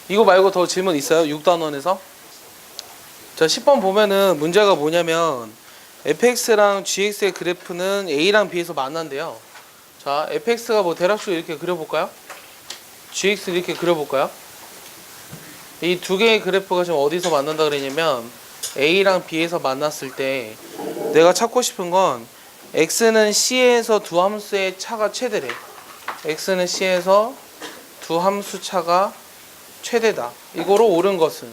이거 말고 더 질문 있어요? 6단원에서? 자, 10번 보면은 문제가 뭐냐면 fx랑 gx의 그래프는 a랑 b에서 만난대요. 자, fx가 뭐 대략적으로 이렇게 그려볼까요? gx를 이렇게 그려볼까요? 이 두 개의 그래프가 지금 어디서 만난다 그랬냐면 a랑 b에서 만났을 때 내가 찾고 싶은 건 x는 c에서 두 함수의 차가 최대래. x는 c에서 두 함수 차가 최대다. 이거로 옳은 것은.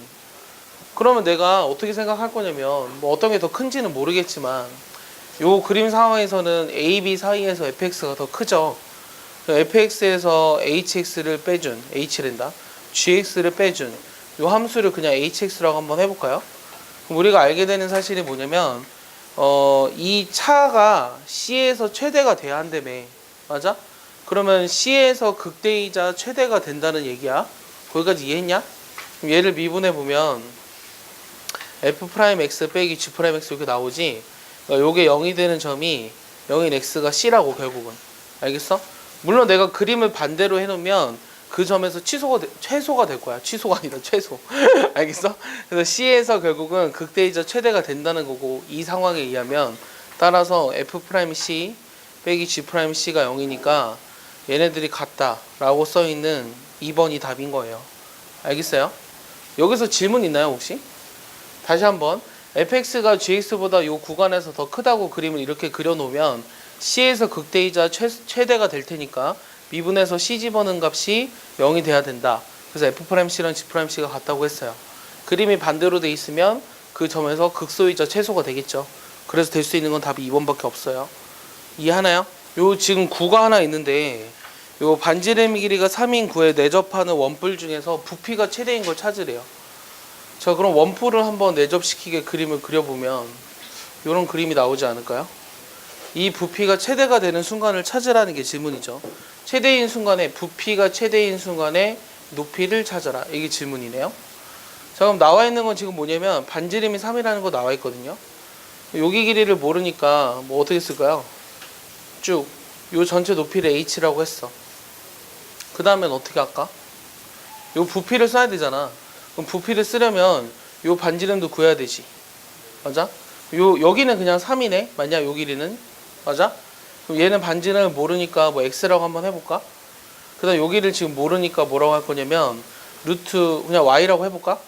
그러면 내가 어떻게 생각할 거냐면 뭐 어떤 게 더 큰지는 모르겠지만 요 그림 상황에서는 a, b 사이에서 fx가 더 크죠. fx에서 hx를 빼준 h랜다. gx를 빼준 요 함수를 그냥 hx라고 한번 해볼까요? 그럼 우리가 알게 되는 사실이 뭐냐면 이 차가 c에서 최대가 돼야 한다며. 맞아? 그러면 c에서 극대이자 최대가 된다는 얘기야. 거기까지 이해했냐? 그럼 얘를 미분해 보면 f'x 빼기 g'x 이렇게 나오지. 그러니까 요게 0이 되는 점이 0인 x가 c라고 결국은. 알겠어? 물론 내가 그림을 반대로 해놓으면 그 점에서 최소가 될 거야. 취소가 아니라 최소. 알겠어? 그래서 c에서 결국은 극대이자 최대가 된다는 거고, 이 상황에 의하면 따라서 f'c 빼기 g'c가 0이니까 얘네들이 같다라고 써있는 2번이 답인 거예요. 알겠어요? 여기서 질문 있나요 혹시? 다시 한번 fx가 gx보다 이 구간에서 더 크다고 그림을 이렇게 그려놓으면 c에서 극대이자 최대가 될 테니까 미분에서 c 집어넣은 값이 0이 돼야 된다. 그래서 f'c랑 g'c가 같다고 했어요. 그림이 반대로 돼 있으면 그 점에서 극소이자 최소가 되겠죠. 그래서 될 수 있는 건 답이 2번밖에 없어요. 이해하나요? 요 지금 구가 하나 있는데 요 반지름 길이가 3인 구에 내접하는 원뿔 중에서 부피가 최대인 걸 찾으래요. 자, 그럼 원뿔을 한번 내접시키게 그림을 그려보면 이런 그림이 나오지 않을까요? 이 부피가 최대가 되는 순간을 찾으라는 게 질문이죠. 최대인 순간에 부피가 최대인 순간에 높이를 찾아라. 이게 질문이네요. 자, 그럼 나와 있는 건 지금 뭐냐면 반지름이 3이라는 거 나와 있거든요. 여기 길이를 모르니까 뭐 어떻게 쓸까요? 쭉 요 전체 높이를 h라고 했어. 그 다음엔 어떻게 할까? 요 부피를 써야 되잖아. 그럼 부피를 쓰려면 요 반지름도 구해야 되지. 맞아? 여기는 그냥 3이네. 만약 요 길이는. 맞아? 그럼 얘는 반지름을 모르니까 뭐 x라고 한번 해볼까? 그 다음 여기를 지금 모르니까 뭐라고 할 거냐면 루트 그냥 y라고 해볼까?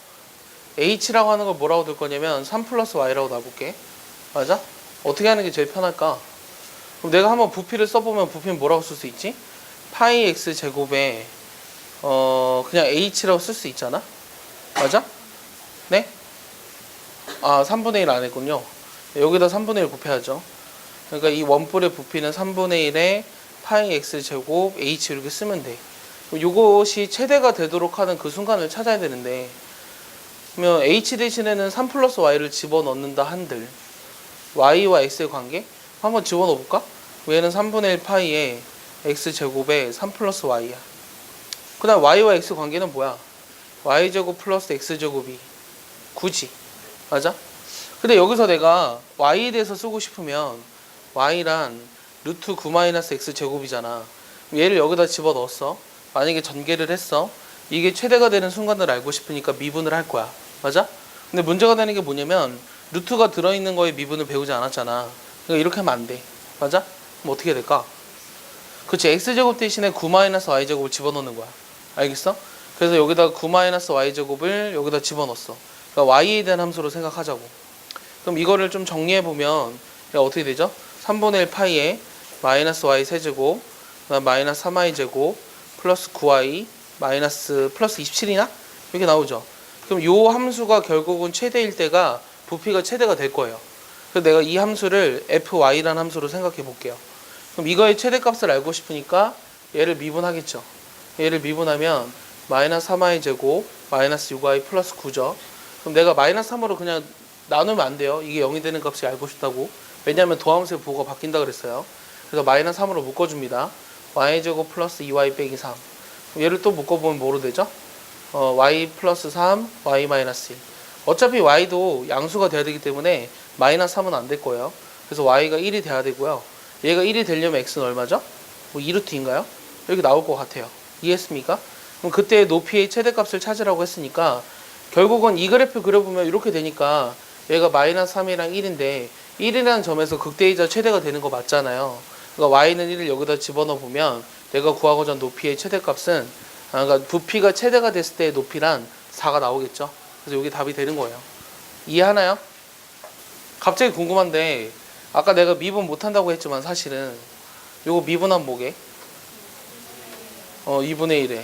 h라고 하는 걸 뭐라고 들 거냐면 3 플러스 y라고 놔볼게. 맞아? 어떻게 하는 게 제일 편할까? 그럼 내가 한번 부피를 써보면 부피는 뭐라고 쓸 수 있지? 파이 x 제곱에 그냥 h라고 쓸 수 있잖아? 맞아? 네? 아, 3분의 1 안 했군요. 여기다 3분의 1 곱해야죠. 그러니까 이 원뿔의 부피는 3분의 1에 파이 x 제곱 h 이렇게 쓰면 돼. 이것이 최대가 되도록 하는 그 순간을 찾아야 되는데, 그러면 h 대신에는 3 플러스 y를 집어넣는다 한들 y와 x의 관계? 한번 집어넣어 볼까? 얘는 3분의 1 파이에 x 제곱에 3 플러스 y야. 그 다음 y와 x 관계는 뭐야? y제곱 플러스 x제곱이 9지. 맞아? 근데 여기서 내가 y에 대해서 쓰고 싶으면 y란 루트 9-x제곱이잖아. 얘를 여기다 집어넣었어. 만약에 전개를 했어. 이게 최대가 되는 순간을 알고 싶으니까 미분을 할 거야. 맞아? 근데 문제가 되는 게 뭐냐면 루트가 들어있는 거에 미분을 배우지 않았잖아. 그러니까 이렇게 하면 안 돼. 맞아? 그럼 어떻게 될까? 그치, x제곱 대신에 9-y제곱을 집어넣는 거야. 알겠어? 그래서 여기다 9-y제곱을 여기다 집어넣었어. 그러니까 y에 대한 함수로 생각하자고. 그럼 이거를 좀 정리해보면 어떻게 되죠? 3분의 1 파이에 마이너스 y 세제곱, 마이너스 3y제곱, 플러스 9y, 마이너스 플러스 27이나? 이렇게 나오죠. 그럼 이 함수가 결국은 최대일 때가 부피가 최대가 될 거예요. 그래서 내가 이 함수를 fy라는 함수로 생각해 볼게요. 그럼 이거의 최대값을 알고 싶으니까 얘를 미분하겠죠. 얘를 미분하면 마이너스 3y제곱, 마이너스 6y 플러스 9죠. 그럼 내가 마이너스 3으로 그냥 나누면 안 돼요. 이게 0이 되는 값이 알고 싶다고. 왜냐하면 도함수의 부호가 바뀐다 그랬어요. 그래서 마이너스 3으로 묶어줍니다. y제곱 플러스 2y 빼기 3. 얘를 또 묶어보면 뭐로 되죠? y 플러스 3, y 마이너스 1. 어차피 y도 양수가 돼야 되기 때문에 마이너스 3은 안 될 거예요. 그래서 y가 1이 돼야 되고요. 얘가 1이 되려면 x는 얼마죠? 뭐 2루트인가요? 이렇게 나올 것 같아요. 이해했습니까? 그럼 그때 높이의 최대값을 찾으라고 했으니까 결국은 이 그래프 그려보면 이렇게 되니까 얘가 마이너스 3이랑 1인데 1이라는 점에서 극대이자 최대가 되는 거 맞잖아요. 그러니까 y는 1을 여기다 집어넣어 보면 내가 구하고자 하는 높이의 최대값은 그러니까 부피가 최대가 됐을 때의 높이란 4가 나오겠죠. 그래서 여기 답이 되는 거예요. 이해하나요? 갑자기 궁금한데 아까 내가 미분 못한다고 했지만 사실은 요거 미분하면 뭐게? 2분의 1에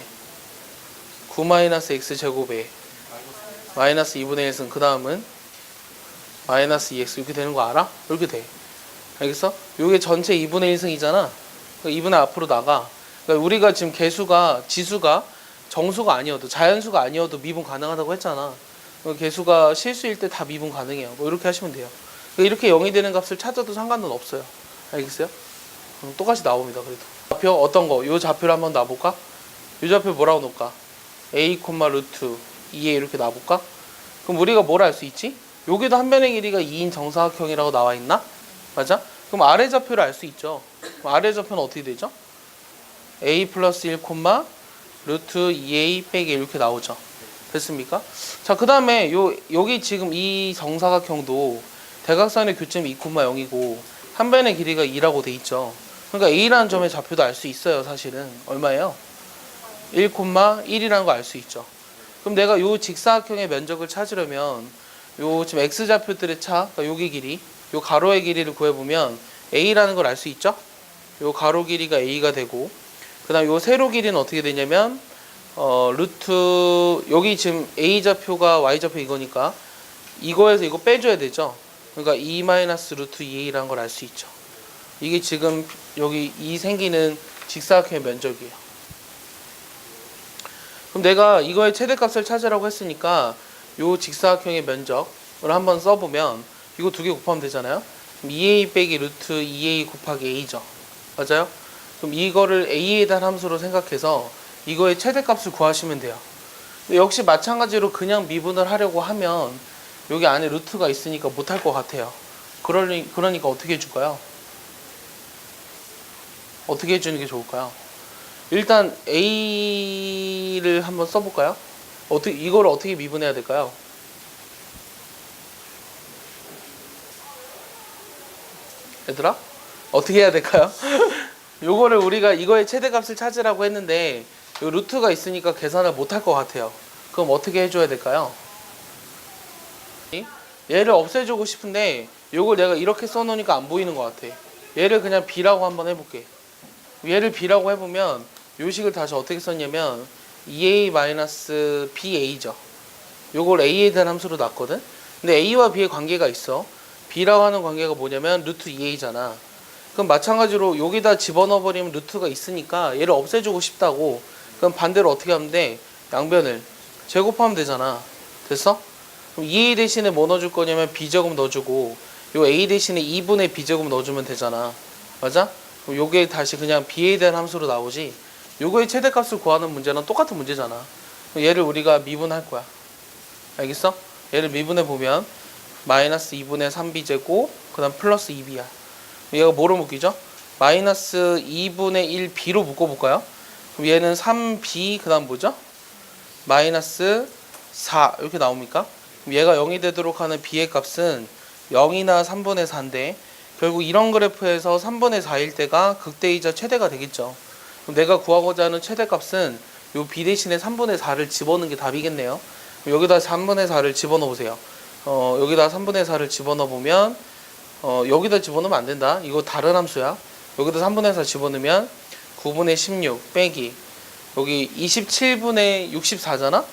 9-x 제곱에 마이너스 2분의 1승 그 다음은 마이너스 2x 이렇게 되는 거 알아? 이렇게 돼. 알겠어? 요게 전체 2분의 1승이잖아. 그러니까 2분의 앞으로 나가. 그러니까 우리가 지금 개수가 지수가 정수가 아니어도 자연수가 아니어도 미분 가능하다고 했잖아. 개수가 실수일 때 다 미분 가능해요. 뭐 이렇게 하시면 돼요. 그러니까 이렇게 0이 되는 값을 찾아도 상관은 없어요. 알겠어요? 똑같이 나옵니다. 그래도 좌표 어떤 거? 요 좌표를 한번 놔볼까? 요 좌표 뭐라고 놓을까? a, 루트 2에 이렇게 놔볼까? 그럼 우리가 뭘 알 수 있지? 여기도 한 변의 길이가 2인 정사각형이라고 나와 있나? 맞아? 그럼 아래 좌표를 알 수 있죠. 그럼 아래 좌표는 어떻게 되죠? a 플러스 1, 루트 2a 빼기 이렇게 나오죠. 됐습니까? 자, 그 다음에 여기 지금 이 정사각형도 대각선의 교점이 2,0이고 한 변의 길이가 2라고 돼 있죠. 그러니까 a라는 점의 좌표도 알 수 있어요. 사실은 얼마예요? 1,1이라는 거 알 수 있죠. 그럼 내가 요 직사각형의 면적을 찾으려면 요 지금 x 좌표들의 차, 그러니까 여기 길이, 요 가로의 길이를 구해보면 a라는 걸 알 수 있죠. 요 가로 길이가 a가 되고, 그다음 요 세로 길이는 어떻게 되냐면 루트 여기 지금 a 좌표가 y 좌표 이거니까 이거에서 이거 빼줘야 되죠. 그러니까 2 마이너스 루트 2a라는 걸 알 수 있죠. 이게 지금 여기 이 생기는 직사각형의 면적이에요. 그럼 내가 이거의 최대값을 찾으라고 했으니까 요 직사각형의 면적을 한번 써보면 이거 두 개 곱하면 되잖아요. 그럼 2a 빼기 루트 2a 곱하기 a죠. 맞아요? 그럼 이거를 a에 대한 함수로 생각해서 이거의 최대값을 구하시면 돼요. 역시 마찬가지로 그냥 미분을 하려고 하면 여기 안에 루트가 있으니까 못할 것 같아요. 그러니까 어떻게 해줄까요? 어떻게 해주는 게 좋을까요? 일단 a를 한번 써볼까요? 이거를 어떻게 미분해야 될까요? 얘들아? 어떻게 해야 될까요? 요거를 우리가 이거의 최대값을 찾으라고 했는데 요 루트가 있으니까 계산을 못할 것 같아요. 그럼 어떻게 해줘야 될까요? 얘를 없애주고 싶은데 요걸 내가 이렇게 써놓으니까 안 보이는 것 같아. 얘를 그냥 b라고 한번 해볼게. 얘를 b라고 해보면 요 식을 다시 어떻게 썼냐면 2a-ba죠. 요걸 a에 대한 함수로 놨거든. 근데 a와 b의 관계가 있어. b라고 하는 관계가 뭐냐면 루트 2a잖아. 그럼 마찬가지로 여기다 집어넣어 버리면 루트가 있으니까 얘를 없애주고 싶다고. 그럼 반대로 어떻게 하면 돼? 양변을 제곱하면 되잖아. 됐어? 그럼 2a 대신에 뭐 넣어줄 거냐면 b제곱 넣어주고 요 a 대신에 2분의 b제곱 넣어주면 되잖아. 맞아? 그럼 요게 다시 그냥 b에 대한 함수로 나오지. 요거의 최대값을 구하는 문제는 똑같은 문제잖아. 얘를 우리가 미분할 거야. 알겠어? 얘를 미분해 보면 마이너스 2분의 3b제곱 그 다음 플러스 2b야. 얘가 뭐로 묶이죠? 마이너스 2분의 1b로 묶어볼까요? 그럼 얘는 3b 그 다음 뭐죠? 마이너스 4 이렇게 나옵니까? 그럼 얘가 0이 되도록 하는 b의 값은 0이나 3분의 4인데 결국 이런 그래프에서 3분의 4일 때가 극대이자 최대가 되겠죠. 그럼 내가 구하고자 하는 최대값은 요 b 대신에 3분의 4를 집어넣는 게 답이겠네요. 여기다 3분의 4를 집어넣어 보세요. 여기다 3분의 4를 집어넣어 보면 여기다 집어넣으면 안 된다. 이거 다른 함수야. 여기다 3분의 4 집어넣으면 9분의 16 빼기 여기 27분의 64잖아.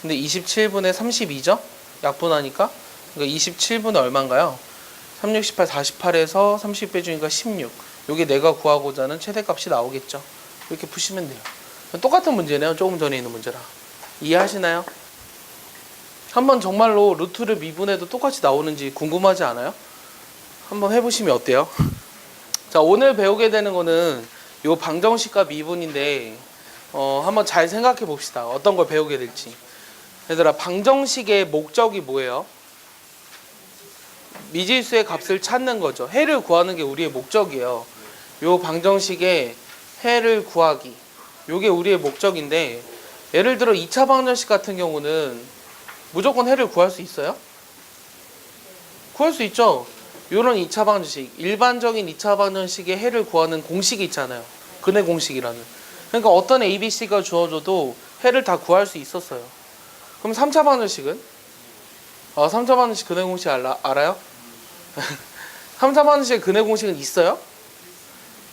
근데 27분의 32죠. 약분하니까. 그러니까 27분의 얼마인가요? 3, 6, 18, 48에서 30 빼주니까 16. 여기 내가 구하고자 하는 최대값이 나오겠죠. 이렇게 푸시면 돼요. 똑같은 문제네요. 조금 전에 있는 문제랑. 이해하시나요? 한번 정말로 루트를 미분해도 똑같이 나오는지 궁금하지 않아요? 한번 해보시면 어때요? 자, 오늘 배우게 되는 거는 요 방정식과 미분인데 한번 잘 생각해 봅시다. 어떤 걸 배우게 될지. 얘들아, 방정식의 목적이 뭐예요? 미지수의 값을 찾는 거죠. 해를 구하는 게 우리의 목적이에요. 요 방정식의 해를 구하기. 요게 우리의 목적인데 예를 들어 2차 방정식 같은 경우는 무조건 해를 구할 수 있어요? 구할 수 있죠. 요런 2차 방정식, 일반적인 2차 방정식의 해를 구하는 공식이 있잖아요. 근해 공식이라는. 그러니까 어떤 ABC가 주어져도 해를 다 구할 수 있었어요. 그럼 3차 방정식은? 3차 방정식 근해 공식 알아요? 3차 방정식의 근해 공식은 있어요?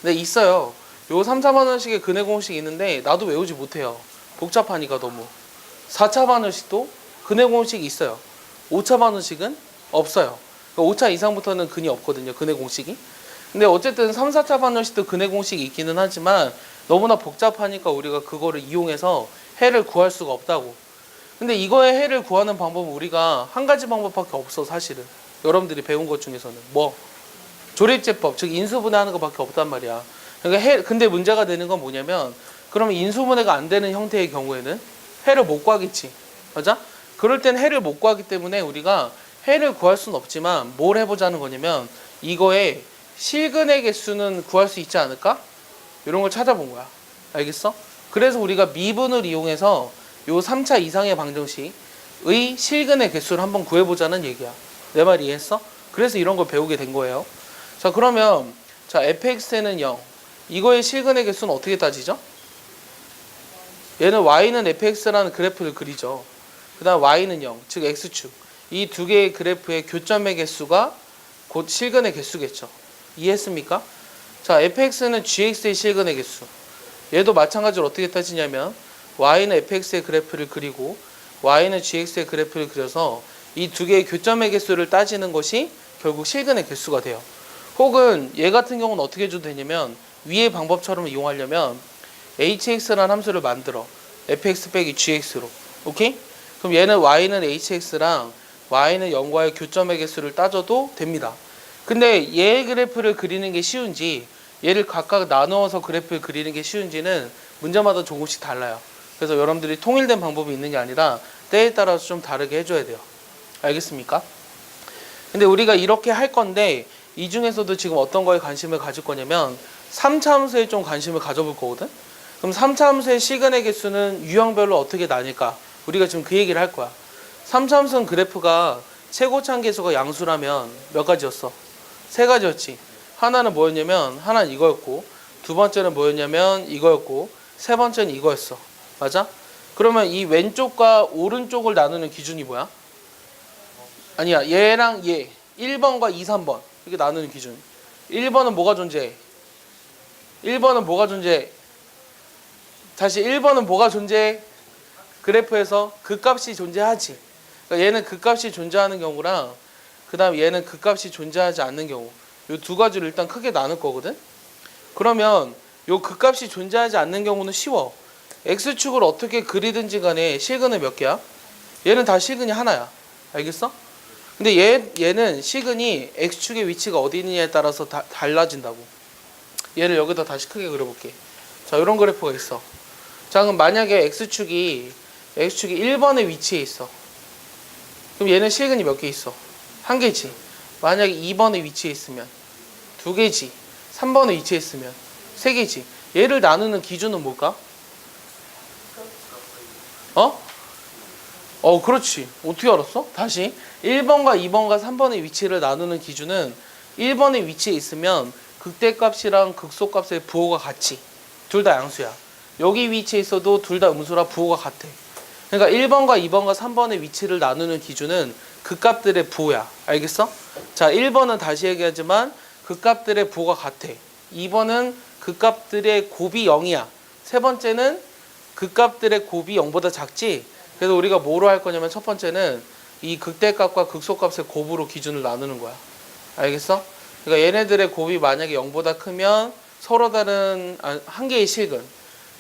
네, 있어요. 요 3차 방정식의 근해 공식이 있는데 나도 외우지 못해요. 복잡하니까 너무. 4차 방정식도 근해 공식이 있어요. 5차 방정식은 없어요. 5차 이상부터는 근이 없거든요. 근해 공식이. 근데 어쨌든 3, 4차 방정식도 근해 공식이 있기는 하지만 너무나 복잡하니까 우리가 그거를 이용해서 해를 구할 수가 없다고. 근데 이거의 해를 구하는 방법은 우리가 한 가지 방법밖에 없어, 사실은. 여러분들이 배운 것 중에서는 뭐 조립제법, 즉 인수분해하는 것밖에 없단 말이야. 그러니까 근데 문제가 되는 건 뭐냐면, 그러면 인수분해가 안 되는 형태의 경우에는 해를 못 구하겠지, 맞아? 그럴 땐 해를 못 구하기 때문에 우리가 해를 구할 수는 없지만 뭘 해보자는 거냐면, 이거의 실근의 개수는 구할 수 있지 않을까? 이런 걸 찾아본 거야. 알겠어? 그래서 우리가 미분을 이용해서 요 3차 이상의 방정식의 실근의 개수를 한번 구해보자는 얘기야. 내 말 이해했어? 그래서 이런 걸 배우게 된 거예요. 자, 그러면 자, fx는 0. 이거의 실근의 개수는 어떻게 따지죠? 얘는 y는 fx라는 그래프를 그리죠. 그 다음 y는 0, 즉 x축. 이 두 개의 그래프의 교점의 개수가 곧 실근의 개수겠죠. 이해했습니까? 자, fx는 gx의 실근의 개수. 얘도 마찬가지로 어떻게 따지냐면 y는 fx의 그래프를 그리고 y는 gx의 그래프를 그려서 이 두 개의 교점의 개수를 따지는 것이 결국 실근의 개수가 돼요. 혹은 얘 같은 경우는 어떻게 해줘도 되냐면 위의 방법처럼 이용하려면 hx라는 함수를 만들어. fx 빼기 gx로. 오케이? 그럼 얘는 y는 hx랑 y는 0과의 교점의 개수를 따져도 됩니다. 근데 얘의 그래프를 그리는 게 쉬운지 얘를 각각 나누어서 그래프를 그리는 게 쉬운지는 문제마다 조금씩 달라요. 그래서 여러분들이 통일된 방법이 있는 게 아니라 때에 따라서 좀 다르게 해줘야 돼요. 알겠습니까? 근데 우리가 이렇게 할 건데 이 중에서도 지금 어떤 거에 관심을 가질 거냐면 3차 함수에 좀 관심을 가져볼 거거든? 그럼 3차 함수의 실근의 개수는 유형별로 어떻게 나뉠까? 우리가 지금 그 얘기를 할 거야. 3차 함수는 그래프가 최고차항 계수가 양수라면 몇 가지였어? 3가지였지. 하나는 뭐였냐면 하나는 이거였고, 두 번째는 뭐였냐면 이거였고, 세 번째는 이거였어. 맞아? 그러면 이 왼쪽과 오른쪽을 나누는 기준이 뭐야? 아니야, 얘랑 얘 1번과 2, 3번 이렇게 나누는 기준. 1번은 뭐가 존재해? 1번은 뭐가 존재해? 다시 1번은 뭐가 존재해? 그래프에서 극값이 존재하지. 그러니까 얘는 극값이 존재하는 경우랑 그 다음 얘는 극값이 존재하지 않는 경우, 이 두 가지를 일단 크게 나눌 거거든. 그러면 요 극값이 존재하지 않는 경우는 쉬워. x축을 어떻게 그리든지 간에 실근은 몇 개야? 얘는 다 실근이 하나야. 알겠어? 근데 얘는 실근이 x축의 위치가 어디 있느냐에 따라서 달라진다고. 얘를 여기다 다시 크게 그려볼게. 자, 이런 그래프가 있어. 자, 그럼 만약에 x축이 1번의 위치에 있어. 그럼 얘는 실근이 몇 개 있어? 한 개지. 만약에 2번의 위치에 있으면 2개지. 3번의 위치에 있으면 3개지. 얘를 나누는 기준은 뭘까? 그렇지. 어떻게 알았어? 다시 1번과 2번과 3번의 위치를 나누는 기준은 1번의 위치에 있으면 극대값이랑 극소값의 부호가 같지. 둘 다 양수야. 여기 위치에 있어도 둘 다 음수라 부호가 같아. 그러니까 1번과 2번과 3번의 위치를 나누는 기준은 극값들의 부호야. 알겠어? 자, 1번은 다시 얘기하지만 극값들의 부호가 같아. 2번은 극값들의 곱이 0이야. 세 번째는 극값들의 곱이 0보다 작지. 그래서 우리가 뭐로 할 거냐면 첫 번째는 이 극대값과 극소값의 곱으로 기준을 나누는 거야. 알겠어? 그러니까 얘네들의 곱이 만약에 0보다 크면 서로 다른 한 개의 실근.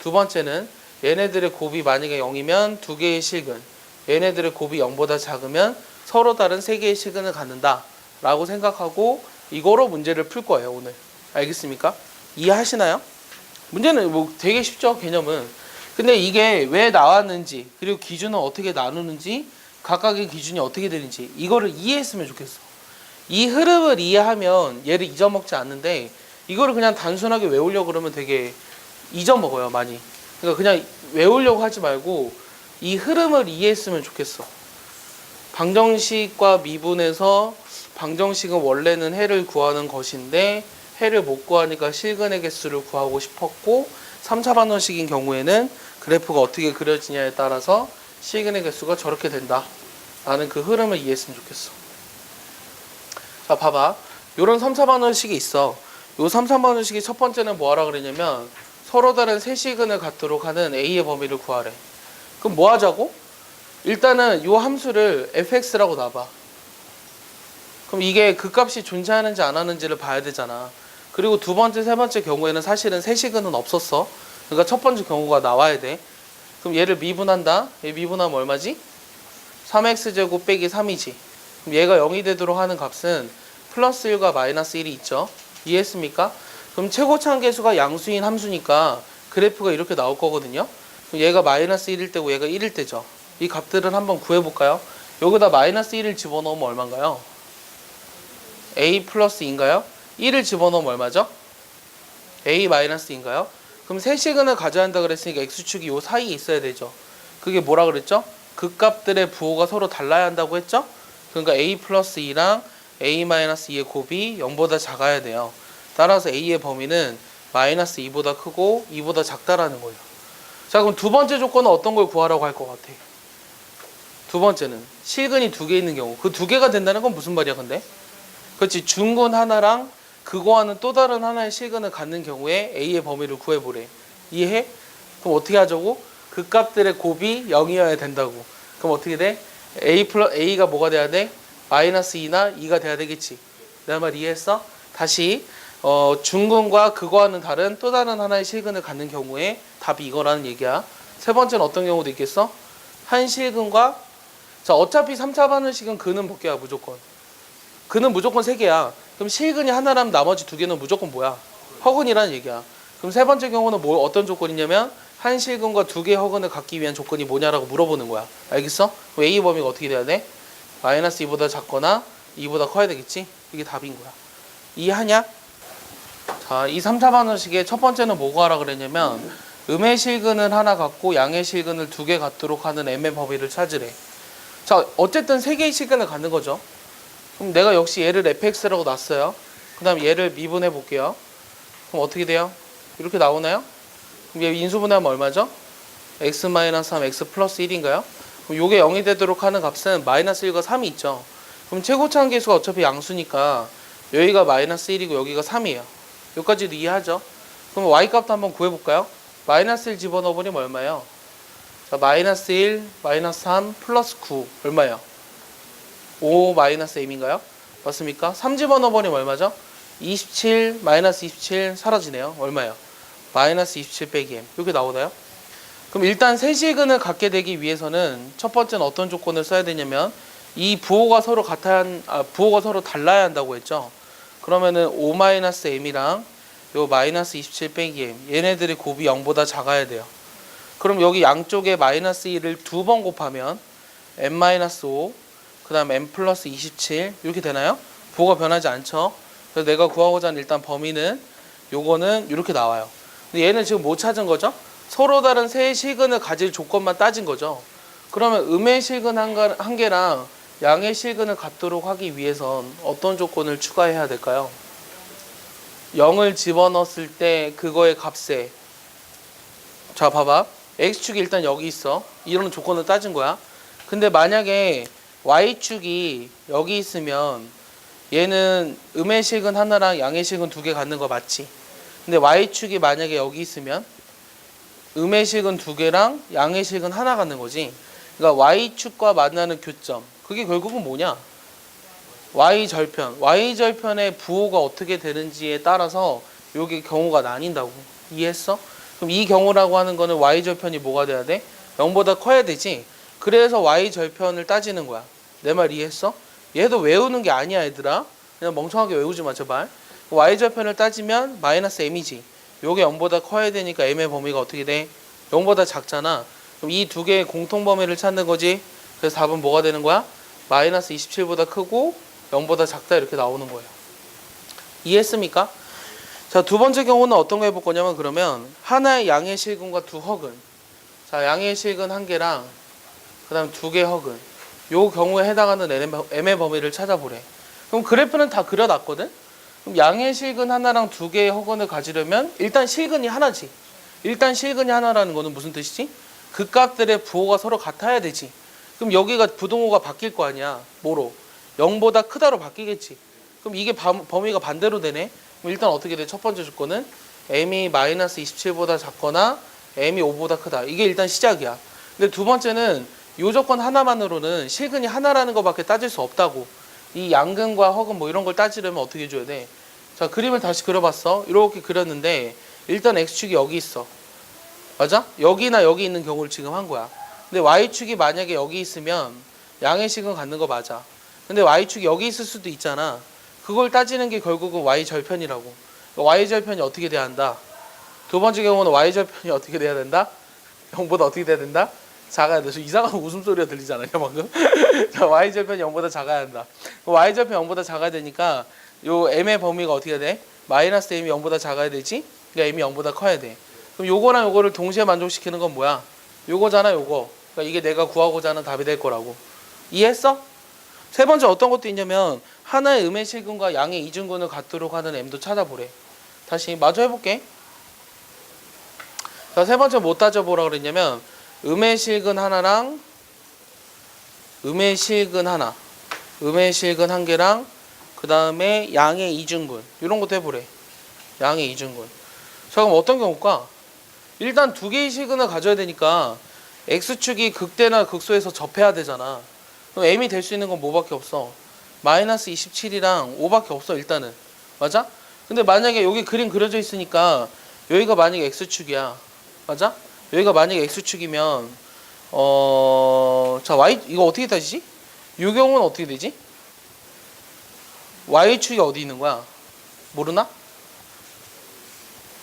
두 번째는 얘네들의 곱이 만약에 0이면 두 개의 실근. 얘네들의 곱이 0보다 작으면 서로 다른 세 개의 실근을 갖는다 라고 생각하고 이거로 문제를 풀 거예요, 오늘. 알겠습니까? 이해하시나요? 문제는 뭐 되게 쉽죠, 개념은. 근데 이게 왜 나왔는지, 그리고 기준은 어떻게 나누는지, 각각의 기준이 어떻게 되는지 이거를 이해했으면 좋겠어. 이 흐름을 이해하면 얘를 잊어먹지 않는데, 이거를 그냥 단순하게 외우려고 그러면 되게 잊어먹어요, 많이. 그러니까 그냥 외우려고 하지 말고 이 흐름을 이해했으면 좋겠어. 방정식과 미분에서 방정식은 원래는 해를 구하는 것인데 해를 못 구하니까 실근의 개수를 구하고 싶었고 3차 방정식인 경우에는 그래프가 어떻게 그려지냐에 따라서 실근의 개수가 저렇게 된다 라는 그 흐름을 이해했으면 좋겠어. 자 봐봐, 요런 3차 방정식이 있어. 요 3차 방정식의 첫 번째는 뭐 하라 그랬냐면 서로 다른 세 실근을 갖도록 하는 A의 범위를 구하래. 그럼 뭐 하자고? 일단은 요 함수를 fx라고 놔봐. 그럼 이게 그 값이 존재하는지 안 하는지를 봐야 되잖아. 그리고 두 번째, 세 번째 경우에는 사실은 세 실근은 없었어. 그러니까 첫 번째 경우가 나와야 돼. 그럼 얘를 미분한다. 얘 미분하면 얼마지? 3x제곱 빼기 3이지. 그럼 얘가 0이 되도록 하는 값은 플러스 1과 마이너스 1이 있죠. 이해했습니까? 그럼 최고차항계수가 양수인 함수니까 그래프가 이렇게 나올 거거든요. 그럼 얘가 마이너스 1일 때고 얘가 1일 때죠. 이 값들을 한번 구해볼까요? 여기다 마이너스 1을 집어넣으면 얼마인가요? a 플러스 2인가요? 1을 집어넣으면 얼마죠? a 마이너스 2인가요? 그럼 세 시근을 가져야 한다 그랬으니까 x축이 요 사이에 있어야 되죠. 그게 뭐라 그랬죠? 그 값들의 부호가 서로 달라야 한다고 했죠? 그러니까 a 플러스 2랑 a 마이너스 2의 곱이 0보다 작아야 돼요. 따라서 a의 범위는 마이너스 2보다 크고 2보다 작다라는 거예요. 자, 그럼 두 번째 조건은 어떤 걸 구하라고 할 것 같아? 두 번째는 실근이 두 개 있는 경우. 그 두 개가 된다는 건 무슨 말이야 근데? 그렇지, 중근 하나랑 그거와는 또 다른 하나의 실근을 갖는 경우에 A의 범위를 구해보래. 이해해? 그럼 어떻게 하자고? 그 값들의 곱이 0이어야 된다고. 그럼 어떻게 돼? A가 뭐가 돼야 돼? 마이너스 2나 2가 돼야 되겠지. 내 말 이해했어? 다시 중근과 그거와는 다른 또 다른 하나의 실근을 갖는 경우에 답이 이거라는 얘기야. 세 번째는 어떤 경우도 있겠어? 한 실근과 자, 어차피 3차 방정식은 근은 몇 개야 무조건. 근은 무조건 3개야. 그럼 실근이 하나라면 나머지 2개는 무조건 뭐야? 허근이라는 얘기야. 그럼 세 번째 경우는 뭐 어떤 조건이냐면 한 실근과 2개의 허근을 갖기 위한 조건이 뭐냐라고 물어보는 거야. 알겠어? 그럼 A 범위가 어떻게 돼야 돼? 마이너스 2보다 작거나 2보다 커야 되겠지? 이게 답인 거야. 이해하냐? 자, 이 3차 방정식의 첫 번째는 뭐가 하라 그랬냐면 음의 실근을 하나 갖고 양의 실근을 2개 갖도록 하는 M의 범위를 찾으래. 자, 어쨌든 3개의 실근을 갖는 거죠. 그럼 내가 역시 얘를 fx라고 놨어요. 그 다음 얘를 미분해 볼게요. 그럼 어떻게 돼요? 이렇게 나오나요? 그럼 얘 인수분해하면 얼마죠? x-3, x 플러스 1인가요? 그럼 요게 0이 되도록 하는 값은 마이너스 1과 3이 있죠. 그럼 최고차항 계수가 어차피 양수니까 여기가 마이너스 1이고 여기가 3이에요. 여기까지도 이해하죠? 그럼 y값도 한번 구해볼까요? 마이너스 1 집어넣어버리면 얼마예요? 자, 마이너스 1, 마이너스 3, 플러스 9 얼마예요? 5 마이너스 m인가요? 맞습니까? 3 집어넣어버리면 얼마죠? 27 마이너스 27 사라지네요. 얼마예요? 마이너스 27 빼기 m. 이렇게 나오나요? 그럼 일단 세실근을 갖게 되기 위해서는 첫 번째는 어떤 조건을 써야 되냐면 이 부호가 서로 부호가 서로 달라야 한다고 했죠. 그러면은 5 마이너스 m이랑 요 마이너스 27 빼기 m 얘네들의 곱이 0보다 작아야 돼요. 그럼 여기 양쪽에 마이너스 1을 2번 곱하면 m 마이너스 5 그 다음 m 플러스 27 이렇게 되나요? 부호가 변하지 않죠. 그래서 내가 구하고자 하는 일단 범위는 요거는 이렇게 나와요. 근데 얘는 지금 뭐 찾은 거죠? 서로 다른 세 실근을 가질 조건만 따진 거죠. 그러면 음의 실근 한 개랑 양의 실근을 갖도록 하기 위해선 어떤 조건을 추가해야 될까요? 0을 집어넣었을 때 그거의 값에 자 봐봐, x축이 일단 여기 있어. 이런 조건을 따진 거야. 근데 만약에 y축이 여기 있으면 얘는 음의 실근 하나랑 양의 실근 2개 갖는 거 맞지? 근데 y축이 만약에 여기 있으면 음의 실근 2개랑 양의 실근 하나 갖는 거지. 그러니까 y축과 만나는 교점, 그게 결국은 뭐냐? y절편. y절편의 부호가 어떻게 되는지에 따라서 여기 경우가 나뉜다고. 이해했어? 그럼 이 경우라고 하는 거는 y절편이 뭐가 돼야 돼? 0보다 커야 되지. 그래서 y절편을 따지는 거야. 내 말 이해했어? 얘도 외우는 게 아니야 얘들아. 그냥 멍청하게 외우지 마 제발. y절편을 따지면 마이너스 m이지. 요게 0보다 커야 되니까 m의 범위가 어떻게 돼? 0보다 작잖아. 그럼 이 두 개의 공통범위를 찾는 거지. 그래서 답은 뭐가 되는 거야? 마이너스 27보다 크고 0보다 작다 이렇게 나오는 거예요. 이해했습니까? 자, 두 번째 경우는 어떤 거 해볼 거냐면 그러면 하나의 양의 실근과 두 허근 자, 양의 실근 한 개랑 그 다음 두 개 허근. 요 경우에 해당하는 m의 범위를 찾아보래. 그럼 그래프는 다 그려놨거든? 그럼 양의 실근 하나랑 두 개의 허근을 가지려면 일단 실근이 하나지. 일단 실근이 하나라는 거는 무슨 뜻이지? 그 값들의 부호가 서로 같아야 되지. 그럼 여기가 부동호가 바뀔 거 아니야. 뭐로? 0보다 크다로 바뀌겠지. 그럼 이게 범위가 반대로 되네. 그럼 일단 어떻게 돼? 첫 번째 조건은 m이 마이너스 27보다 작거나 m이 5보다 크다. 이게 일단 시작이야. 근데 두 번째는 이 조건 하나만으로는 실근이 하나라는 것밖에 따질 수 없다고. 이 양근과 허근 뭐 이런 걸 따지려면 어떻게 해줘야 돼? 자, 그림을 다시 그려봤어. 이렇게 그렸는데 일단 x축이 여기 있어. 맞아? 여기나 여기 있는 경우를 지금 한 거야. 근데 y축이 만약에 여기 있으면 양의 식은 갖는 거 맞아. 근데 y축이 여기 있을 수도 있잖아. 그걸 따지는 게 결국은 y절편이라고. y절편이 어떻게 돼야 한다? 두 번째 경우는 y절편이 어떻게 돼야 된다? 0보다 어떻게 돼야 된다? 작아야 돼. 저 이상한 웃음소리가 들리지 않았냐 방금? 자, y절편이 0보다 작아야 한다. y절편 0보다 작아야 되니까 요 m의 범위가 어떻게 돼? 마이너스 m이 0보다 작아야 되지? 그러니까 m이 0보다 커야 돼. 그럼 요거랑 요거를 동시에 만족시키는 건 뭐야? 요거잖아, 요거. 그러니까 이게 내가 구하고자 하는 답이 될 거라고. 이해했어? 세 번째 어떤 것도 있냐면 하나의 음의 실근과 양의 이중근을 갖도록 하는 m도 찾아보래. 다시 마저 해볼게. 자, 세 번째 뭐 따져보라 그랬냐면 음의 실근 하나랑 음의 실근 하나, 음의 실근 한 개랑 그 다음에 양의 이중근 이런 것도 해보래. 양의 이중근. 자, 그럼 어떤 경우일까? 일단 두 개의 실근을 가져야 되니까 x축이 극대나 극소에서 접해야 되잖아. 그럼 m이 될 수 있는 건 뭐밖에 없어? 마이너스 27이랑 5밖에 없어 일단은. 맞아? 근데 만약에 여기 그림 그려져 있으니까 여기가 만약에 x축이야. 맞아? 여기가 만약에 x축이면 자, y 이거 어떻게 따지지? 이 경우는 어떻게 되지? y축이 어디 있는 거야? 모르나?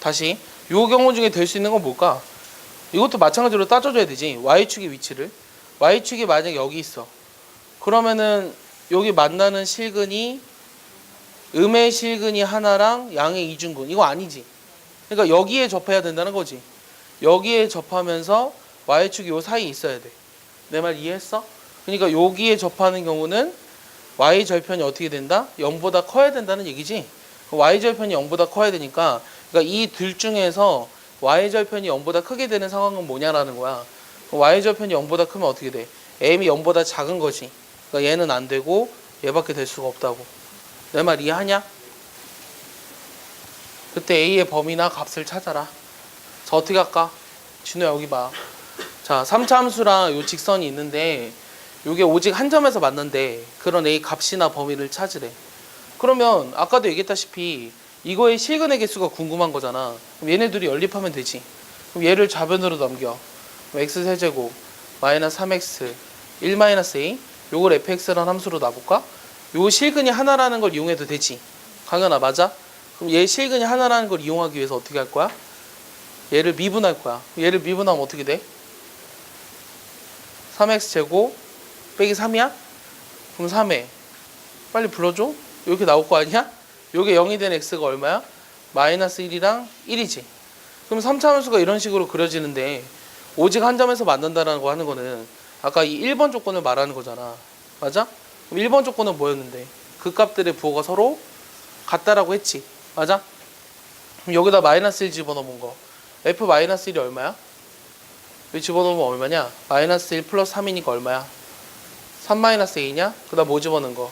다시 이 경우 중에 될 수 있는 건 뭘까? 이것도 마찬가지로 따져줘야 되지. y축의 위치를. y축이 만약에 여기 있어. 그러면은 여기 만나는 실근이 음의 실근이 하나랑 양의 이중근. 이거 아니지. 그러니까 여기에 접해야 된다는 거지. 여기에 접하면서 y축이 요 사이에 있어야 돼. 내 말 이해했어? 그러니까 여기에 접하는 경우는 y절편이 어떻게 된다? 0보다 커야 된다는 얘기지. y절편이 0보다 커야 되니까 그러니까 이 둘 중에서 y절편이 0보다 크게 되는 상황은 뭐냐라는 거야. y절편이 0보다 크면 어떻게 돼? m이 0보다 작은 거지. 그러니까 얘는 안 되고 얘밖에 될 수가 없다고. 내 말 이해하냐? 그때 a의 범위나 값을 찾아라. 자, 어떻게 할까? 진우야 여기 봐. 자, 3차 함수랑 요 직선이 있는데 요게 오직 한 점에서 맞는데 그런 a 값이나 범위를 찾으래. 그러면 아까도 얘기했다시피 이거의 실근의 개수가 궁금한 거잖아. 그럼 얘네 둘이 연립하면 되지. 그럼 얘를 좌변으로 넘겨. 그럼 x 세제곱 마이너스 3x 1 마이너스 a 요걸 fx라는 함수로 놔볼까? 요 실근이 하나라는 걸 이용해도 되지. 강연아 맞아? 그럼 얘 실근이 하나라는 걸 이용하기 위해서 어떻게 할 거야? 얘를 미분할 거야. 얘를 미분하면 어떻게 돼? 3x제곱 빼기 3이야? 그럼 3에 빨리 불러줘. 이렇게 나올 거 아니야? 요게 0이 된 x가 얼마야? 마이너스 1이랑 1이지. 그럼 3차 함수가 이런 식으로 그려지는데 오직 한 점에서 만난다라고 하는 거는 아까 이 1번 조건을 말하는 거잖아. 맞아? 그럼 1번 조건은 뭐였는데? 그 값들의 부호가 서로 같다라고 했지. 맞아? 그럼 여기다 마이너스 1 집어넣은 거. f 마이너스 1이 얼마야? 여기 집어넣으면 얼마냐? 마이너스 1 플러스 3이니까 얼마야? 3 마이너스 a냐? 그 다음 뭐 집어넣은 거?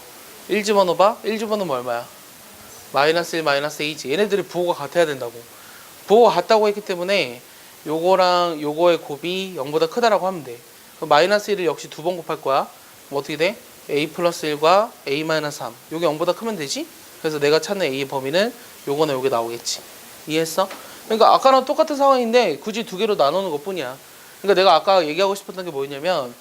1 집어넣어봐? 1 집어넣으면 얼마야? 마이너스 1 마이너스 a지. 얘네들이 부호가 같아야 된다고. 부호가 같다고 했기 때문에 요거랑 요거의 곱이 0보다 크다라고 하면 돼. 그럼 마이너스 1을 역시 두 번 곱할 거야. 그럼 어떻게 돼? a 플러스 1과 a 마이너스 3. 요게 0보다 크면 되지? 그래서 내가 찾는 a의 범위는 요거나 요게 나오겠지. 이해했어? 그러니까 아까랑 똑같은 상황인데 굳이 두 개로 나누는 것 뿐이야. 그러니까 내가 아까 얘기하고 싶었던 게 뭐였냐면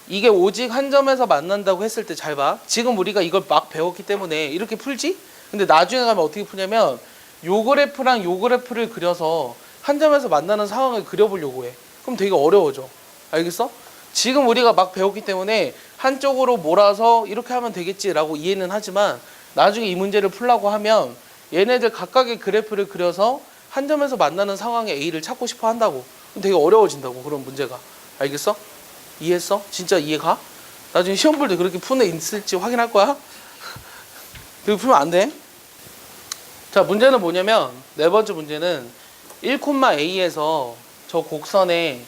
이게 오직 한 점에서 만난다고 했을 때 잘 봐. 지금 우리가 이걸 막 배웠기 때문에 이렇게 풀지? 근데 나중에 가면 어떻게 푸냐면 요 그래프랑 요 그래프를 그려서 한 점에서 만나는 상황을 그려보려고 해. 그럼 되게 어려워져. 알겠어? 지금 우리가 막 배웠기 때문에 한쪽으로 몰아서 이렇게 하면 되겠지라고 이해는 하지만 나중에 이 문제를 풀려고 하면 얘네들 각각의 그래프를 그려서 한 점에서 만나는 상황의 A를 찾고 싶어 한다고. 되게 어려워진다고 그런 문제가. 알겠어? 이해했어? 진짜 이해가? 나중에 시험 볼 때 그렇게 푸는 애 있을지 확인할 거야? 그렇게 풀면 안 돼. 자, 문제는 뭐냐면 네 번째 문제는 1,A에서 저 곡선에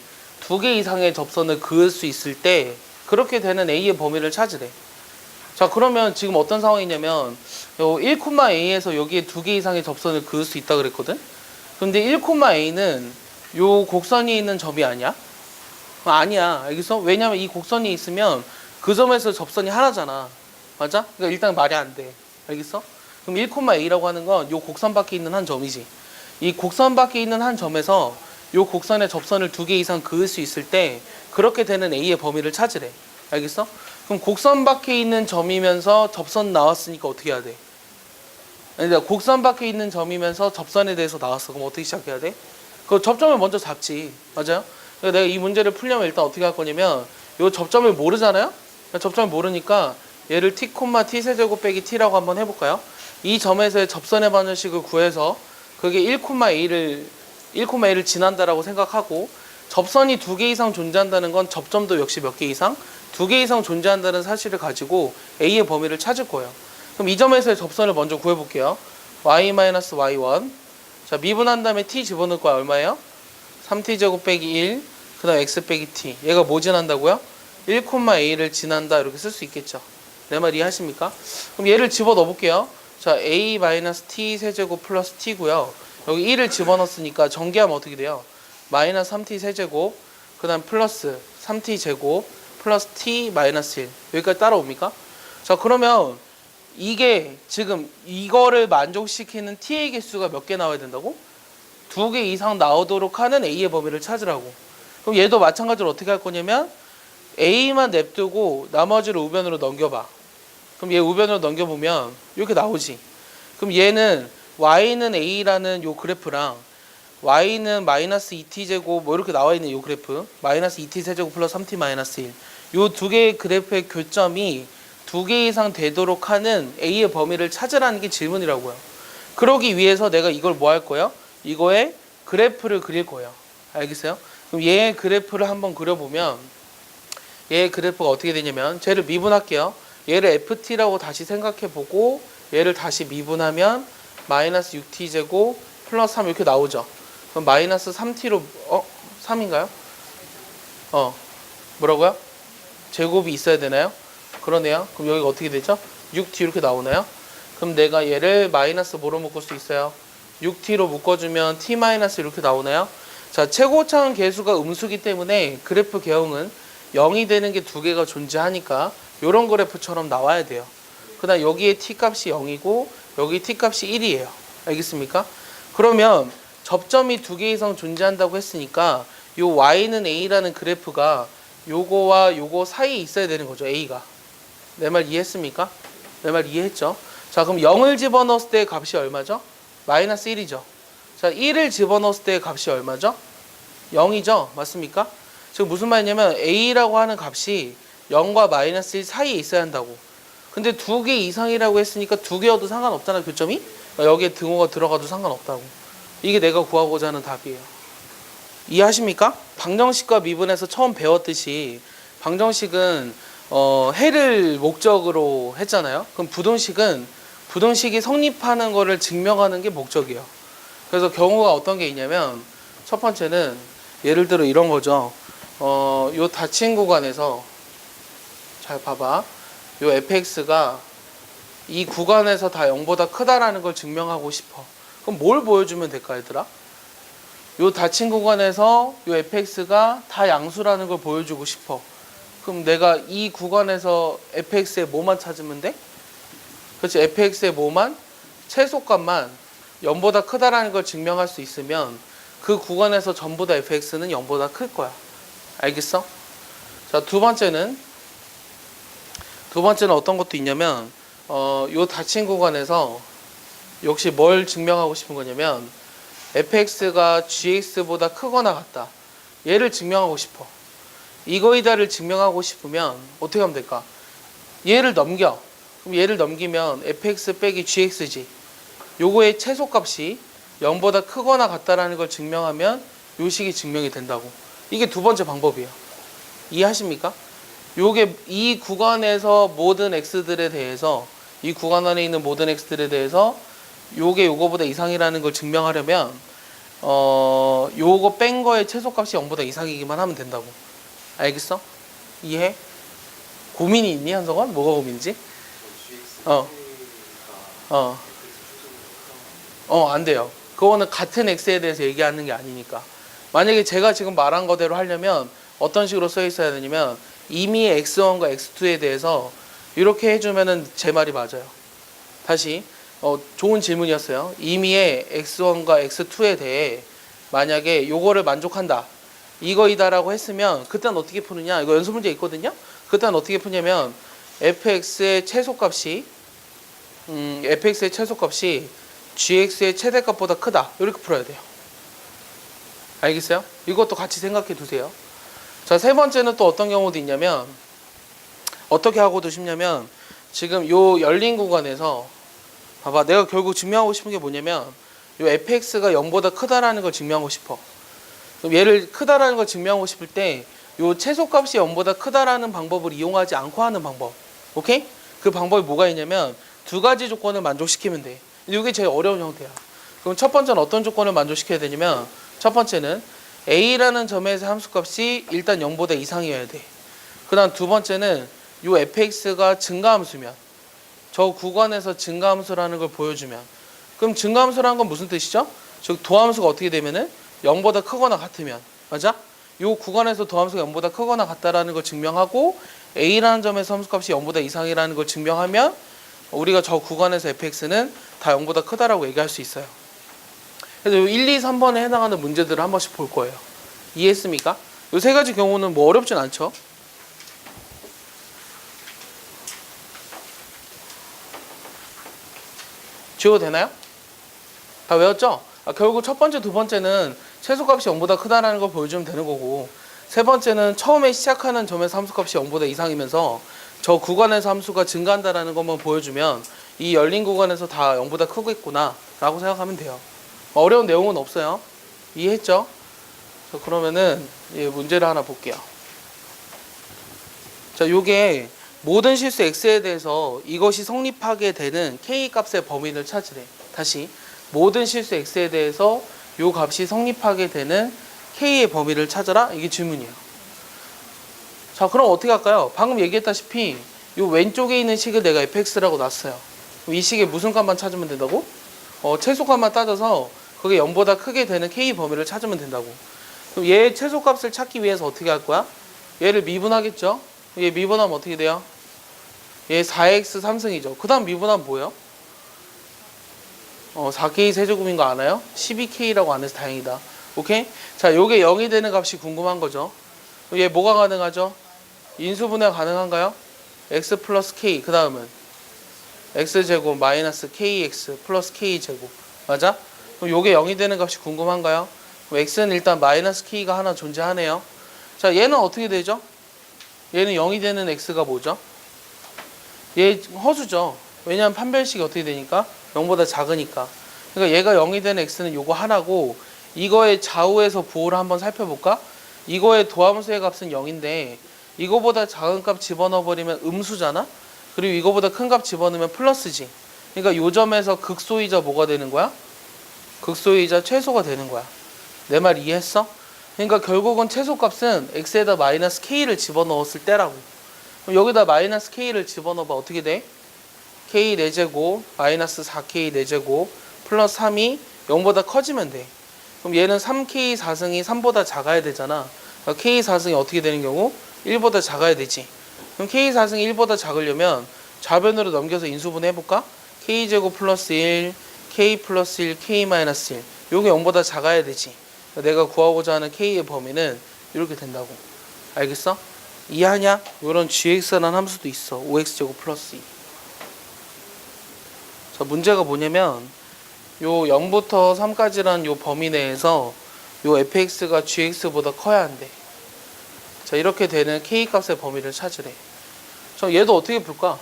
2개 이상의 접선을 그을 수 있을 때 그렇게 되는 A의 범위를 찾으래. 자, 그러면 지금 어떤 상황이냐면 1,A에서 여기에 2개 이상의 접선을 그을 수 있다 그랬거든. 근데 1,A는 요 곡선이 있는 점이 아니야? 아니야. 알겠어? 왜냐면 이 곡선이 있으면 그 점에서 접선이 하나잖아. 맞아? 그러니까 일단 말이 안 돼. 알겠어? 그럼 1,A라고 하는 건 요 곡선 밖에 있는 한 점이지. 이 곡선 밖에 있는 한 점에서 요 곡선에 접선을 2개 이상 그을 수 있을 때 그렇게 되는 A의 범위를 찾으래. 알겠어? 그럼 곡선 밖에 있는 점이면서 접선 나왔으니까 어떻게 해야 돼? 아니다. 곡선 밖에 있는 점이면서 접선에 대해서 나왔어. 그럼 어떻게 시작해야 돼? 그 접점을 먼저 잡지. 맞아요? 그러니까 내가 이 문제를 풀려면 일단 어떻게 할 거냐면 요 접점을 모르잖아요? 접점을 모르니까 얘를 t, t 세제곱 빼기 t라고 한번 해볼까요? 이 점에서의 접선의 방정식을 구해서 그게 1,A를 지난다라고 생각하고 접선이 2개 이상 존재한다는 건 접점도 역시 몇 개 이상? 2개 이상 존재한다는 사실을 가지고 A의 범위를 찾을 거예요. 그럼 이 점에서의 접선을 먼저 구해볼게요. y-y1. 자, 미분한 다음에 t 집어넣을 거야. 얼마예요? 3t제곱 빼기 1. 그 다음 x 빼기 t. 얘가 뭐 지난다고요? 1,A를 지난다. 이렇게 쓸 수 있겠죠. 내 말 이해하십니까? 그럼 얘를 집어넣어 볼게요. 자, a-t 세제곱 플러스 t고요. 여기 1을 집어넣었으니까 전개하면 어떻게 돼요? 마이너스 3t 세제곱 그 다음 플러스 3t 제곱 플러스 t 마이너스 1. 여기까지 따라옵니까? 자, 그러면 이게 지금 이거를 만족시키는 t의 개수가 몇 개 나와야 된다고? 2개 이상 나오도록 하는 a의 범위를 찾으라고. 그럼 얘도 마찬가지로 어떻게 할 거냐면 a만 냅두고 나머지를 우변으로 넘겨봐. 그럼 얘 우변으로 넘겨보면 이렇게 나오지. 그럼 얘는 y는 a라는 요 그래프랑 y는 마이너스 2t제곱 뭐 이렇게 나와있는 요 그래프 마이너스 2t 세제곱 플러스 3t 마이너스 1 요 두 개의 그래프의 교점이 2개 이상 되도록 하는 a의 범위를 찾으라는 게 질문이라고요. 그러기 위해서 내가 이걸 뭐 할 거예요? 이거의 그래프를 그릴 거예요. 알겠어요? 그럼 얘의 그래프를 한번 그려보면 얘의 그래프가 어떻게 되냐면 쟤를 미분할게요. 얘를 ft라고 다시 생각해보고 얘를 다시 미분하면 마이너스 6t제곱 플러스 3 이렇게 나오죠. 그럼 마이너스 3t로 3인가요? 뭐라고요? 제곱이 있어야 되나요? 그러네요. 그럼 여기가 어떻게 되죠? 6t 이렇게 나오나요? 그럼 내가 얘를 마이너스 뭐로 묶을 수 있어요? 6t로 묶어주면 t 마이너스 이렇게 나오나요? 자, 최고차원 계수가 음수기 때문에 그래프 개형은 0이 되는 게 2개가 존재하니까 이런 그래프처럼 나와야 돼요. 그 다음 여기에 t 값이 0이고 여기 t 값이 1이에요. 알겠습니까? 그러면 접점이 2개 이상 존재한다고 했으니까 요 y는 a라는 그래프가 요거와 요거 사이에 있어야 되는 거죠. a가. 내 말 이해했습니까? 내 말 이해했죠? 자, 그럼 0을 집어넣었을 때의 값이 얼마죠? 마이너스 1이죠. 자, 1을 집어넣었을 때의 값이 얼마죠? 0이죠. 맞습니까? 지금 무슨 말이냐면 a라고 하는 값이 0과 마이너스 1 사이에 있어야 한다고. 근데 2개 이상이라고 했으니까 2개여도 상관없잖아, 교점이? 그러니까 여기에 등호가 들어가도 상관없다고. 이게 내가 구하고자 하는 답이에요. 이해하십니까? 방정식과 미분에서 처음 배웠듯이 방정식은 해를 목적으로 했잖아요. 그럼 부등식이 성립하는 거를 증명하는 게 목적이에요. 그래서 경우가 어떤 게 있냐면 첫 번째는 예를 들어 이런 거죠. 요 닫힌 구간에서 잘 봐봐. 요 fx가 이 구간에서 다 0보다 크다라는 걸 증명하고 싶어. 그럼 뭘 보여주면 될까, 얘들아? 요 닫힌 구간에서 요 fx가 다 양수라는 걸 보여주고 싶어. 그럼 내가 이 구간에서 fx의 뭐만 찾으면 돼? 그렇지, fx의 뭐만? 최소값만 0보다 크다라는 걸 증명할 수 있으면 그 구간에서 전부 다 fx는 0보다 클 거야. 알겠어? 자, 두 번째는 어떤 것도 있냐면 요 닫힌 구간에서 역시 뭘 증명하고 싶은 거냐면 fx가 gx보다 크거나 같다. 얘를 증명하고 싶어. 이거이다를 증명하고 싶으면 어떻게 하면 될까? 얘를 넘겨. 그럼 얘를 넘기면 fx 빼기 gx지. 요거의 최소값이 0보다 크거나 같다라는 걸 증명하면 요 식이 증명이 된다고. 이게 두 번째 방법이에요. 이해하십니까? 요게 이 구간에서 모든 x들에 대해서 이 구간 안에 있는 모든 x들에 대해서 요게 요거보다 이상이라는 걸 증명하려면 요거 뺀 거의 최소값이 0보다 이상이기만 하면 된다고. 알겠어? 이해? 고민이 있니, 한성원? 뭐가 고민이지? 안 돼요. 그거는 같은 x에 대해서 얘기하는 게 아니니까. 만약에 제가 지금 말한 거대로 하려면 어떤 식으로 써 있어야 되냐면 이미 x1과 x2에 대해서 이렇게 해주면은 제 말이 맞아요. 다시 좋은 질문이었어요. 이미의 x1과 x2에 대해 만약에 요거를 만족한다 이거이다라고 했으면 그때는 어떻게 푸느냐. 이거 연습 문제 있거든요. 그때는 어떻게 푸냐면 fx의 최소값이 gx의 최대값보다 크다 이렇게 풀어야 돼요. 알겠어요? 이것도 같이 생각해 두세요. 자, 세 번째는 또 어떤 경우도 있냐면 어떻게 하고도 싶냐면 지금 요 열린 구간에서 봐봐, 내가 결국 증명하고 싶은 게 뭐냐면 요 fx가 0보다 크다라는 걸 증명하고 싶어. 그럼 얘를 크다라는 걸 증명하고 싶을 때 요 최소값이 0보다 크다라는 방법을 이용하지 않고 하는 방법. 오케이? 그 방법이 뭐가 있냐면 두 가지 조건을 만족시키면 돼. 이게 제일 어려운 형태야. 그럼 첫 번째는 어떤 조건을 만족시켜야 되냐면 첫 번째는 a라는 점에서 함수값이 일단 0보다 이상이어야 돼. 그 다음 두 번째는 요 fx가 증가함수면 저 구간에서 증가함수라는 걸 보여주면 그럼 증가함수라는 건 무슨 뜻이죠? 즉 도함수가 어떻게 되면은 0보다 크거나 같으면 맞아? 요 구간에서 도함수가 0보다 크거나 같다라는 걸 증명하고 a라는 점에서 함수값이 0보다 이상이라는 걸 증명하면 우리가 저 구간에서 fx는 다 0보다 크다라고 얘기할 수 있어요. 그래서 요 1, 2, 3번에 해당하는 문제들을 한 번씩 볼 거예요. 이해했습니까? 요 세 가지 경우는 뭐 어렵진 않죠? 지워도 되나요? 다 외웠죠? 결국 첫 번째, 두 번째는 최소값이 0보다 크다라는 걸 보여주면 되는 거고 세 번째는 처음에 시작하는 점에서 함수값이 0보다 이상이면서 저 구간에서 함수가 증가한다라는 것만 보여주면 이 열린 구간에서 다 0보다 크겠구나 라고 생각하면 돼요. 어려운 내용은 없어요. 이해했죠? 자, 그러면은 문제를 하나 볼게요. 자, 요게 모든 실수 x에 대해서 이것이 성립하게 되는 k 값의 범위를 찾으래. 다시 모든 실수 x에 대해서 요 값이 성립하게 되는 k의 범위를 찾아라. 이게 질문이에요. 자, 그럼 어떻게 할까요? 방금 얘기했다시피 요 왼쪽에 있는 식을 내가 fx라고 놨어요. 이 식의 무슨 값만 찾으면 된다고? 최소값만 따져서 그게 0보다 크게 되는 k 범위를 찾으면 된다고. 그럼 얘의 최소값을 찾기 위해서 어떻게 할 거야? 얘를 미분하겠죠? 얘 미분하면 어떻게 돼요? 얘 4x 3승이죠. 그 다음 미분하면 뭐예요? 4k 세제곱인 거 아나요? 12k라고 안 해서 다행이다. 오케이? 자, 요게 0이 되는 값이 궁금한 거죠. 얘 뭐가 가능하죠? 인수분해 가능한가요? x 플러스 k 그 다음은 x제곱 마이너스 kx 플러스 k제곱 맞아? 그럼 요게 0이 되는 값이 궁금한가요? 그럼 x는 일단 마이너스 k가 하나 존재하네요. 자, 얘는 어떻게 되죠? 얘는 0이 되는 x가 뭐죠? 얘 허수죠. 왜냐하면 판별식이 어떻게 되니까? 0보다 작으니까. 그러니까 얘가 0이 되는 x는 요거 하나고 이거의 좌우에서 부호를 한번 살펴볼까? 이거의 도함수의 값은 0인데 이거보다 작은 값 집어넣어 버리면 음수잖아? 그리고 이거보다 큰 값 집어넣으면 플러스지. 그러니까 요 점에서 극소이자 뭐가 되는 거야? 극소이자 최소가 되는 거야. 내 말 이해했어? 그러니까 결국은 최소값은 x에다 마이너스 k를 집어넣었을 때라고. 그럼 여기다 마이너스 k를 집어넣어봐. 어떻게 돼? k 4제곱 마이너스 4k 4제곱 플러스 3이 0보다 커지면 돼. 그럼 얘는 3k 4승이 3보다 작아야 되잖아. 그러니까 k 4승이 어떻게 되는 경우? 1보다 작아야 되지. 그럼 k 4승이 1보다 작으려면 좌변으로 넘겨서 인수분해 해볼까? k제곱 플러스 1 k 플러스 1 k 마이너스 1 요게 0보다 작아야 되지. 그러니까 내가 구하고자 하는 k의 범위는 이렇게 된다고. 알겠어? 이해하냐? 요런 gx라는 함수도 있어. 5x제곱 플러스 2. 자, 문제가 뭐냐면 요 0부터 3까지란 요 범위 내에서 요 fx가 gx보다 커야 한대. 자, 이렇게 되는 k 값의 범위를 찾으래. 자, 얘도 어떻게 풀까?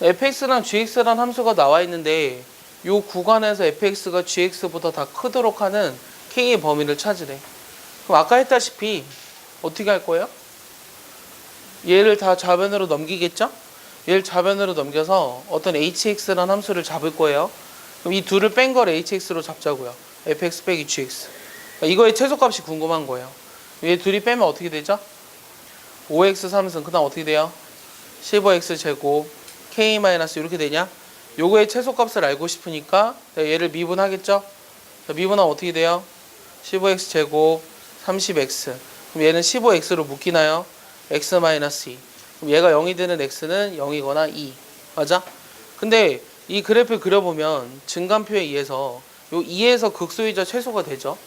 fx랑 gx란 함수가 나와 있는데 요 구간에서 fx가 gx보다 다 크도록 하는 k의 범위를 찾으래. 그럼 아까 했다시피 어떻게 할 거예요? 얘를 다 좌변으로 넘기겠죠? 얘를 좌변으로 넘겨서 어떤 hx라는 함수를 잡을 거예요. 그럼 이 둘을 뺀 걸 hx로 잡자고요. fx 빼기 gx. 그러니까 이거의 최소값이 궁금한 거예요. 얘 둘이 빼면 어떻게 되죠? 5x 3승. 그 다음 어떻게 돼요? 15x 제곱 k 마이너스 이렇게 되냐? 요거의 최소값을 알고 싶으니까 얘를 미분하겠죠? 미분하면 어떻게 돼요? 15x 제곱 30x. 그럼 얘는 15x로 묶이나요? x 마이너스 2. 그럼 얘가 0이 되는 x는 0이거나 2. 맞아? 근데 이 그래프를 그려보면 증감표에 의해서 요 2에서 극소이자 최소가 되죠.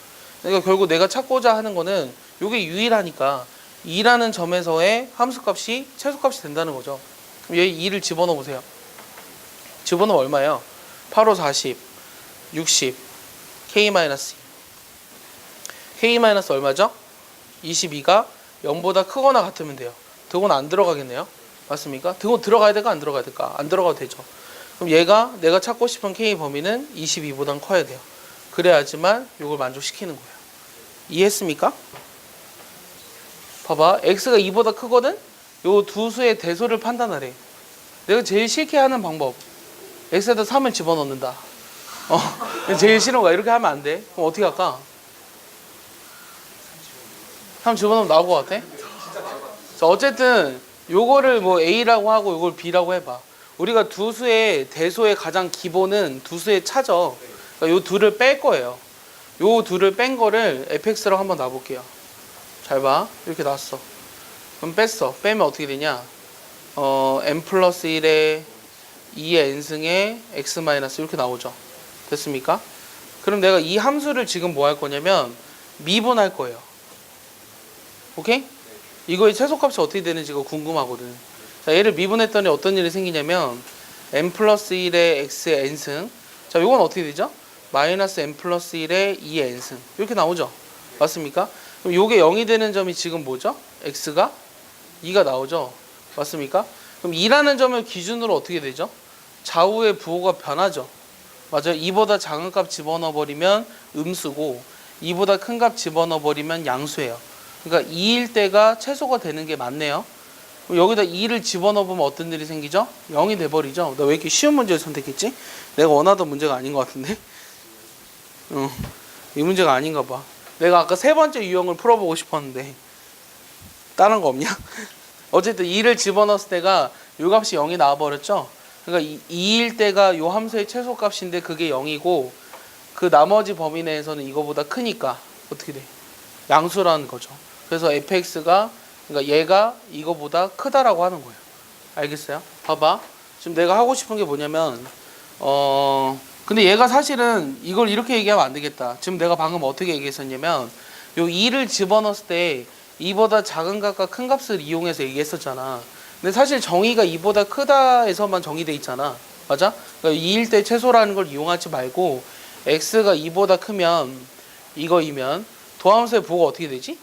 그러니까 결국 내가 찾고자 하는 거는 요게 유일하니까 2라는 점에서의 함수값이 최소값이 된다는 거죠. 그럼 얘 2를 집어넣어 보세요. 집어넣으면 얼마예요? 8, 5, 40, 60, k 마이너스 2. k 마이너스 얼마죠? 22가 0보다 크거나 같으면 돼요. 등호는 안 들어가겠네요. 맞습니까? 등호 들어가야 될까 안 들어가야 될까? 안 들어가도 되죠. 그럼 얘가 내가 찾고 싶은 k 범위는 22보단 커야 돼요. 그래야지만 이걸 만족시키는 거예요. 이해했습니까? 봐봐. x가 2보다 크거든? 요 두 수의 대소를 판단하래. 내가 제일 싫게 하는 방법. x에다 3을 집어넣는다. 제일 싫은 거야. 이렇게 하면 안 돼. 그럼 어떻게 할까? 3 집어넣으면 나올 것 같아? 자, 어쨌든 요거를 뭐 a라고 하고 요걸 b라고 해봐. 우리가 두 수의 대소의 가장 기본은 두 수의 차죠. 그러니까 요 둘을 뺄 거예요. 요 둘을 뺀 거를 fx라고 한번 놔볼게요. 잘 봐. 이렇게 놨어. 그럼 뺐어. 빼면 어떻게 되냐? n 플러스 1에 2의 n승의 x 마이너스 이렇게 나오죠. 됐습니까? 그럼 내가 이 함수를 지금 뭐 할 거냐면 미분할 거예요. 오케이? 이거의 최소값이 어떻게 되는지가 궁금하거든. 자, 얘를 미분했더니 어떤 일이 생기냐면 n 플러스 1의 x의 n승. 자, 요건 어떻게 되죠? 마이너스 n 플러스 1의 2의 n승. 이렇게 나오죠. 맞습니까? 그럼 요게 0이 되는 점이 지금 뭐죠? x가 2가 나오죠. 맞습니까? 그럼 2라는 점을 기준으로 어떻게 되죠? 좌우의 부호가 변하죠. 맞아요. 2보다 작은 값 집어넣어 버리면 음수고 2보다 큰 값 집어넣어 버리면 양수예요. 그러니까 2일 때가 최소가 되는 게 맞네요. 여기다 2를 집어넣어 보면 어떤 일이 생기죠? 0이 돼버리죠. 나 왜 이렇게 쉬운 문제를 선택했지? 내가 원하던 문제가 아닌 것 같은데? 이 문제가 아닌가 봐. 내가 아까 세 번째 유형을 풀어보고 싶었는데 다른 거 없냐? 어쨌든 2를 집어넣었을 때가 요 값이 0이 나와버렸죠? 그러니까 2일 때가 요 함수의 최소값인데 그게 0이고 그 나머지 범위 내에서는 이거보다 크니까 어떻게 돼? 양수라는 거죠. 그래서 fx가 그러니까 얘가 이거보다 크다라고 하는 거예요. 알겠어요? 봐봐. 지금 내가 하고 싶은 게 뭐냐면 근데 얘가 사실은 이걸 이렇게 얘기하면 안 되겠다. 지금 내가 방금 어떻게 얘기했었냐면 요 2를 집어넣었을 때 2보다 작은 값과 큰 값을 이용해서 얘기했었잖아. 근데 사실 정의가 2보다 크다에서만 정의돼 있잖아. 맞아? 그러니까 2일 때 최소라는 걸 이용하지 말고 x가 2보다 크면 이거이면 도함수의 부호가 어떻게 되지?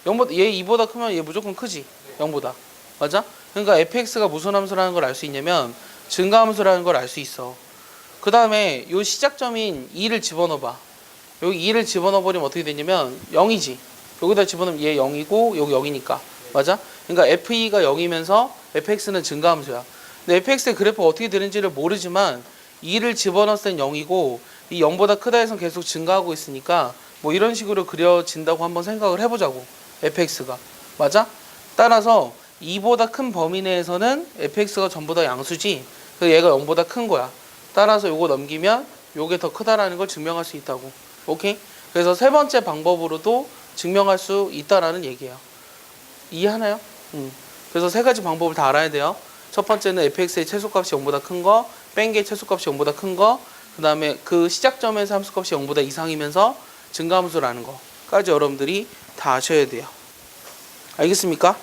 0보다, 얘 2보다 크면 얘 무조건 크지. 0보다. 맞아? 그러니까 fx가 무슨 함수라는 걸 알 수 있냐면 증가함수라는 걸 알 수 있어. 그 다음에 요 시작점인 2를 집어넣어봐. 여기 2를 집어넣어버리면 어떻게 되냐면 0이지. 여기다 집어넣으면 얘 0이고 여기 0이니까. 맞아? 그러니까 f2가 0이면서 fx는 증가함수야. 근데 fx의 그래프가 어떻게 되는지를 모르지만 2를 집어넣었을 땐 0이고 이 0보다 크다 해서 계속 증가하고 있으니까 뭐 이런 식으로 그려진다고 한번 생각을 해보자고. fx가. 맞아? 따라서 2보다 큰 범위 내에서는 fx가 전부 다 양수지. 그래서 얘가 0보다 큰 거야. 따라서 요거 넘기면 요게 더 크다라는 걸 증명할 수 있다고. 오케이? 그래서 세 번째 방법으로도 증명할 수 있다라는 얘기예요. 이해하나요? 그래서 세 가지 방법을 다 알아야 돼요. 첫 번째는 fx의 최소값이 0보다 큰 거, 뺀 게 최소값이 0보다 큰 거, 그 다음에 그 시작점에서 함수값이 0보다 이상이면서 증가함수라는 거까지 여러분들이 다 아셔야 돼요. 알겠습니까?